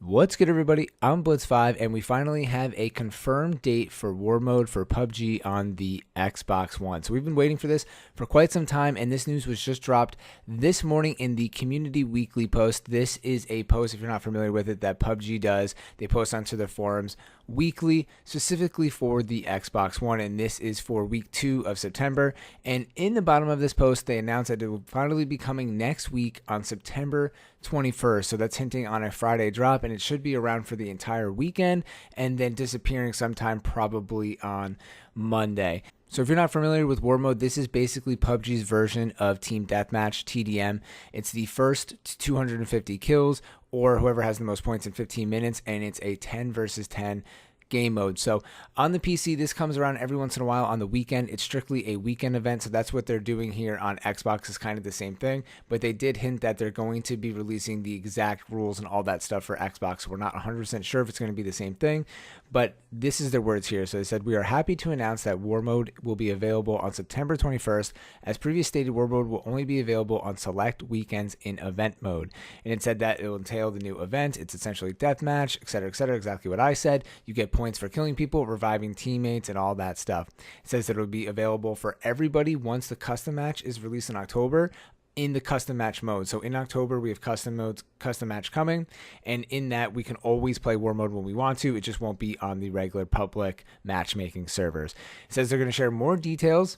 What's good, everybody? I'm Blitz5, and we finally have a confirmed date for War Mode for PUBG on the Xbox One. So we've been waiting for this for quite some time, and this news was just dropped this morning in the Community Weekly post. This is a post, if you're not familiar with it, that PUBG does. They post onto their forums weekly, specifically for the Xbox One, and this is for week 2 of September. And in the bottom of this post, they announced that it will finally be coming next week on September 21st. So that's hinting on a Friday drop, and it should be around for the entire weekend and then disappearing sometime probably on Monday. So if you're not familiar with War Mode, this is basically PUBG's version of Team Deathmatch, TDM. It's the first 250 kills or whoever has the most points in 15 minutes, and it's a 10 versus 10 game mode. So on the PC, this comes around every once in a while on the weekend. It's strictly a weekend event, so that's what they're doing here on Xbox, is kind of the same thing, but they did hint that they're going to be releasing the exact rules and all that stuff for Xbox. We're not 100% sure if it's going to be the same thing, but this is their words here. So they said, "We are happy to announce that War Mode will be available on September 21st. As previous stated, War Mode will only be available on select weekends in event mode." And it said that it will entail the new event. It's essentially deathmatch, etc., exactly what I said. You get points for killing people, reviving teammates, and all that stuff. It says that it will be available for everybody once the custom match is released in October in the custom match mode. So in October, we have custom match coming, and in that we can always play War Mode when we want to. It just won't be on the regular public matchmaking servers. It says they're going to share more details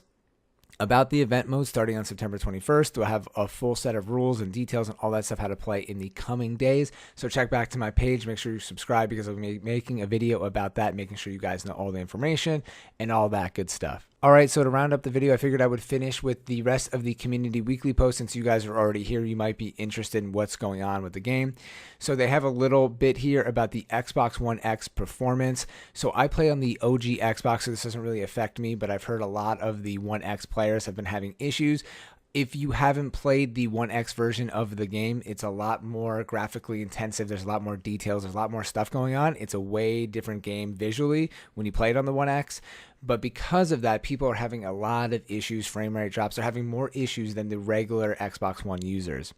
about the event mode starting on September 21st. We'll have a full set of rules and details and all that stuff, how to play in the coming days. So check back to my page, make sure you subscribe, because I'll be making a video about that, making sure you guys know all the information and all that good stuff. All right, so to round up the video, I figured I would finish with the rest of the Community Weekly post. Since you guys are already here, you might be interested in what's going on with the game. So they have a little bit here about the Xbox One X performance. So I play on the OG Xbox, so this doesn't really affect me, but I've heard a lot of the One X players have been having issues. If you haven't played the 1X version of the game, it's a lot more graphically intensive. There's a lot more details. There's a lot more stuff going on. It's a way different game visually when you play it on the 1X. But because of that, people are having a lot of issues, frame rate drops. They're having more issues than the regular Xbox One users.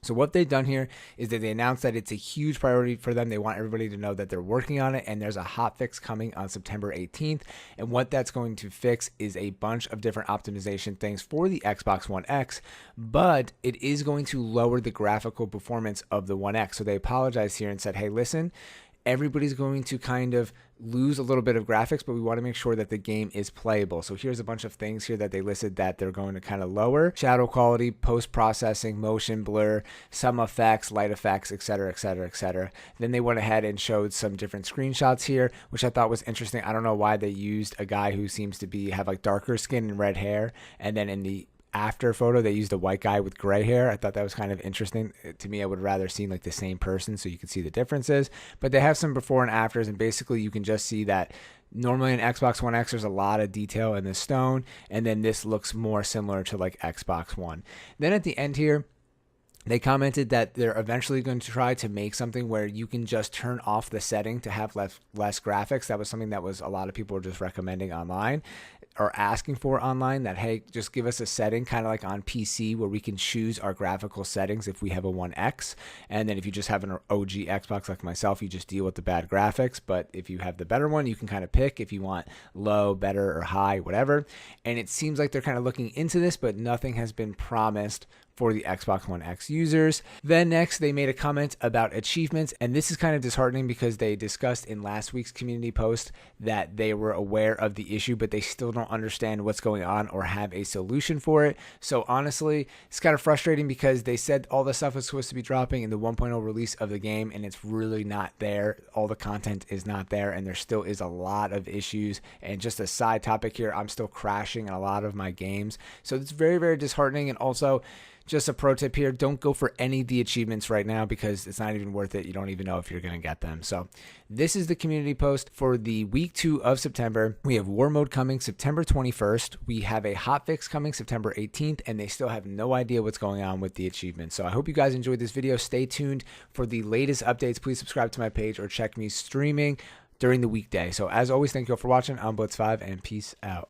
So what they've done here is that they announced that it's a huge priority for them. They want everybody to know that they're working on it, and there's a hotfix coming on September 18th. And what that's going to fix is a bunch of different optimization things for the Xbox One X, but it is going to lower the graphical performance of the One X. So they apologized here and said, hey, listen, everybody's going to kind of lose a little bit of graphics, but we want to make sure that the game is playable. So here's a bunch of things here that they listed that they're going to kind of lower: shadow quality, post-processing, motion blur, some effects, light effects, etc. Then they went ahead and showed some different screenshots here, which I thought was interesting. I don't know why they used a guy who seems to have like darker skin and red hair, and then in the after photo they used a white guy with gray hair. I thought that was kind of interesting. To me, I would rather see like the same person so you can see the differences, but they have some before and afters, and basically you can just see that normally in Xbox One X there's a lot of detail in the stone, and then this looks more similar to like Xbox One. Then at the end here, they commented that they're eventually going to try to make something where you can just turn off the setting to have less graphics. That was something that was a lot of people were just recommending online or asking for online, that, hey, just give us a setting kind of like on PC where we can choose our graphical settings if we have a 1X. And then if you just have an OG Xbox like myself, you just deal with the bad graphics. But if you have the better one, you can kind of pick if you want low, better, or high, whatever. And it seems like they're kind of looking into this, but nothing has been promised for the Xbox One X users. Then next, they made a comment about achievements, and this is kind of disheartening because they discussed in last week's community post that they were aware of the issue, but they still don't understand what's going on or have a solution for it. So honestly, it's kind of frustrating because they said all the stuff was supposed to be dropping in the 1.0 release of the game, and it's really not there. All the content is not there, and there still is a lot of issues. And just a side topic here, I'm still crashing in a lot of my games. So it's very, very disheartening. And also, just a pro tip here, don't go for any of the achievements right now because it's not even worth it. You don't even know if you're going to get them. So this is the community post for the week 2 of September. We have War Mode coming September 21st. We have a hotfix coming September 18th, and they still have no idea what's going on with the achievements. So I hope you guys enjoyed this video. Stay tuned for the latest updates. Please subscribe to my page or check me streaming during the weekday. So as always, thank you all for watching. I'm Blitz5, and peace out.